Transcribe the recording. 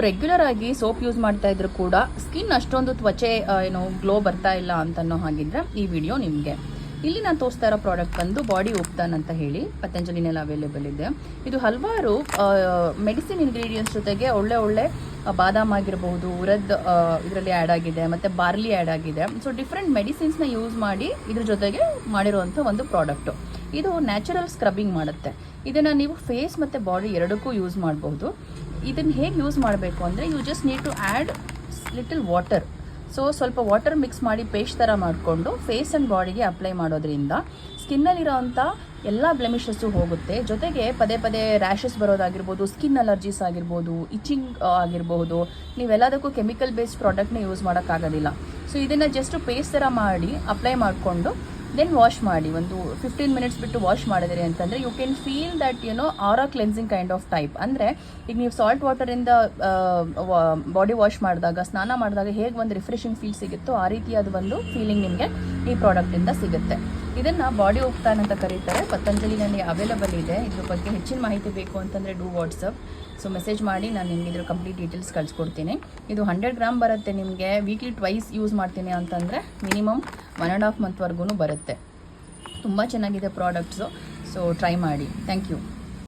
Regular ಆಗಿ soap use ಮಾಡ್ತಾ ಇದ್ರು ಕೂಡ ಸ್ಕಿನ್ ಅಷ್ಟೊಂದು ತ್ವಚೆ ಗ್ಲೋ ಬರ್ತಾ ಇಲ್ಲ ಅಂತನೋ ಹಾಗಿದ್ರೆ ಈ ವಿಡಿಯೋ ನಿಮಗೆ. ಇಲ್ಲಿ ನಾನು ತೋರಿಸ್ತಾ ಇರೋ ಪ್ರಾಡಕ್ಟ್ ಬಂದು ಬಾಡಿ ಉಪ್ತಾನ್ ಅಂತ ಹೇಳಿ ಪತಂಜಲಿನಲ್ಲಿ ಅವೈಲೇಬಲ್ ಇದೆ. ಇದು ಹಲವಾರು ಮೆಡಿಸಿನ್ ಇಂಗ್ರೀಡಿಯೆಂಟ್ಸ್ ಜೊತೆಗೆ ಒಳ್ಳೆ ಬಾದಾಮ್ ಆಗಿರಬಹುದು, ಉರದ್ ಇದರಲ್ಲಿ ಆ್ಯಡ್ ಆಗಿದೆ, ಮತ್ತು ಬಾರ್ಲಿ ಆ್ಯಡ್ ಆಗಿದೆ. ಸೊ ಡಿಫ್ರೆಂಟ್ ಮೆಡಿಸಿನ್ಸ್ನ ಯೂಸ್ ಮಾಡಿ ಇದ್ರ ಜೊತೆಗೆ ಮಾಡಿರುವಂಥ ಒಂದು ಪ್ರಾಡಕ್ಟು. ಇದು ನ್ಯಾಚುರಲ್ ಸ್ಕ್ರಬ್ಬಿಂಗ್ ಮಾಡುತ್ತೆ. ಇದನ್ನು ನೀವು ಫೇಸ್ ಮತ್ತು ಬಾಡಿ ಎರಡಕ್ಕೂ ಯೂಸ್ ಮಾಡಬಹುದು. ಇದನ್ನು ಹೇಗೆ ಯೂಸ್ ಮಾಡಬೇಕು ಅಂದರೆ you just need to add little water. So ಸ್ವಲ್ಪ ವಾಟರ್ ಮಿಕ್ಸ್ ಮಾಡಿ ಪೇಸ್ಟ್ ಥರ ಮಾಡಿಕೊಂಡು ಫೇಸ್ ಆ್ಯಂಡ್ ಬಾಡಿಗೆ ಅಪ್ಲೈ ಮಾಡೋದ್ರಿಂದ ಸ್ಕಿನ್ನಲ್ಲಿರೋವಂಥ ಎಲ್ಲ ಬ್ಲೆಮಿಷಸ್ಸು ಹೋಗುತ್ತೆ. ಜೊತೆಗೆ ಪದೇ ರ್ಯಾಷಸ್ ಬರೋದಾಗಿರ್ಬೋದು, ಸ್ಕಿನ್ ಅಲರ್ಜೀಸ್ ಆಗಿರ್ಬೋದು, ಇಚಿಂಗ್ ಆಗಿರಬಹುದು, ನೀವೆಲ್ಲದಕ್ಕೂ ಕೆಮಿಕಲ್ ಬೇಸ್ಡ್ ಪ್ರಾಡಕ್ಟ್ನ ಯೂಸ್ ಮಾಡೋಕ್ಕಾಗೋದಿಲ್ಲ. ಸೊ ಇದನ್ನು ಜಸ್ಟ್ ಪೇಸ್ಟ್ ಥರ ಮಾಡಿ ಅಪ್ಲೈ ಮಾಡಿಕೊಂಡು ದೆನ್ ವಾಶ್ ಮಾಡಿ. ಒಂದು 15 ಮಿನಿಟ್ಸ್ ಬಿಟ್ಟು ವಾಶ್ ಮಾಡಿದ್ರಿ ಅಂತಂದರೆ you can feel that aura cleansing kind of type. ಅಂದರೆ ಈಗ ನೀವು ಸಾಲ್ಟ್ ವಾಟರಿಂದ ಬಾಡಿ ವಾಶ್ ಮಾಡಿದಾಗ, ಸ್ನಾನ ಮಾಡಿದಾಗ ಹೇಗೆ ಒಂದು ರಿಫ್ರೆಶಿಂಗ್ ಫೀಲ್ ಸಿಗುತ್ತೋ ಆ ರೀತಿಯಾದ ಒಂದು ಫೀಲಿಂಗ್ ನಿಮಗೆ ಈ ಪ್ರಾಡಕ್ಟಿಂದ ಸಿಗುತ್ತೆ. ಇದನ್ನು ಬಾಡಿ ಉಪ್ತಾನ್ ಅಂತ ಕರೀತಾರೆ. ಪತಂಜಲಿನಲ್ಲಿ ಅವೈಲೇಬಲ್ ಇದೆ. ಇದ್ರ ಬಗ್ಗೆ ಹೆಚ್ಚಿನ ಮಾಹಿತಿ ಬೇಕು ಅಂತಂದರೆ ಡೂ ವಾಟ್ಸಪ್. ಸೊ ಮೆಸೇಜ್ ಮಾಡಿ ನಾನು ನಿಮಗೆ ಇದ್ರ ಕಂಪ್ಲೀಟ್ ಡೀಟೇಲ್ಸ್ ಕಳಿಸ್ಕೊಡ್ತೀನಿ. ಇದು 100 ಗ್ರಾಮ್ ಬರುತ್ತೆ ನಿಮಗೆ. ವೀಕ್ಲಿ ಟ್ವೈಸ್ ಯೂಸ್ ಮಾಡ್ತೀನಿ ಅಂತಂದರೆ ಮಿನಿಮಮ್ 1.5 ಮಂತ್ವರೆಗೂ ಬರುತ್ತೆ. ತುಂಬ ಚೆನ್ನಾಗಿದೆ ಪ್ರಾಡಕ್ಟ್ಸು. ಸೊ ಟ್ರೈ ಮಾಡಿ. Thank you.